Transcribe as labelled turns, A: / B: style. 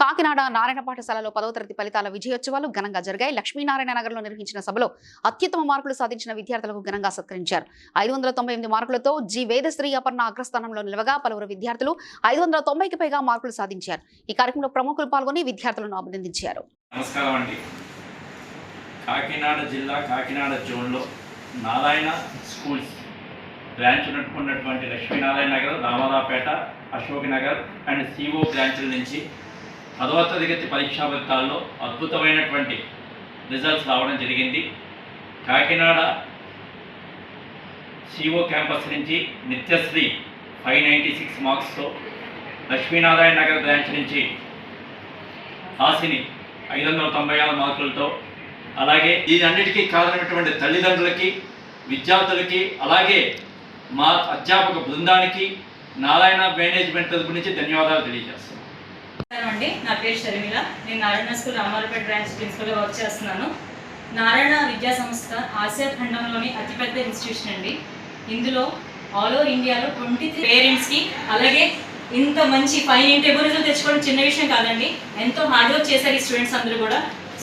A: కాకినాడ నారాయణ పాఠశాలలో 10వ తరగతి ఫలితాల విజయోత్సవాలు ఘనంగా జరిగాయి. లక్ష్మీనారాయణ నగర్లో నిర్వహించిన సభలో అత్యుత్తమ మార్కులు సాధించిన విద్యార్థులకు ఘనంగా సత్కరించారు. 598 మార్కులతో జి వేదశ్రీ అపర్ణ అగ్రస్థానంలో నిలవగా పలువురు విద్యార్థులు 590కి పైగా మార్కులు సాధించారు. ఈ కార్యక్రమంలో ప్రముఖులు పాల్గొని విద్యార్థులను అభినందించారు.
B: నమస్కారం అండి. కాకినాడ జిల్లా కాకినాడ జోన్లో నారాయణ స్కూల్స్ బ్రాంచ్ ఉన్నటువంటి లక్ష్మీనారాయణ నగర్, రామారావుపేట, అశోక్ నగర్ అండ్ సిఓ బ్రాంచ్ల నుంచి 10వ తరగతి పరీక్షా ఫలితాల్లో అద్భుతమైనటువంటి రిజల్ట్స్ రావడం జరిగింది. కాకినాడ సిఓ క్యాంపస్ నుంచి నిత్యశ్రీ 596 మార్క్స్తో, లక్ష్మీనారాయణ నగర్ బ్రాంచ్ నుంచి హాసిని 596 మార్కులతో, అలాగే దీనన్నిటికీ కారణమైనటువంటి తల్లిదండ్రులకి, విద్యార్థులకి, అలాగే మా అధ్యాపక బృందానికి నారాయణ మేనేజ్మెంట్ తరపు నుంచి ధన్యవాదాలు తెలియజేస్తున్నాను.
C: అండి, నా పేరు షర్మిల. నేను నారాయణ స్కూల్ రామారావుపేట బ్రాంచ్ ప్రిన్సిపల్గా వర్క్ చేస్తున్నాను. నారాయణ విద్యా సంస్థ ఆసియా ఖండంలోని అతిపెద్ద ఇన్స్టిట్యూషన్ అండి. ఇందులో ఆల్ ఓవర్ ఇండియాలో 23 పేరెంట్స్కి, అలాగే ఇంత మంచి 5 రిజల్ట్ తెచ్చుకోవడం చిన్న విషయం కాదండి. ఎంతో హార్డ్ వర్క్ చేశారు ఈ స్టూడెంట్స్ అందరూ కూడా.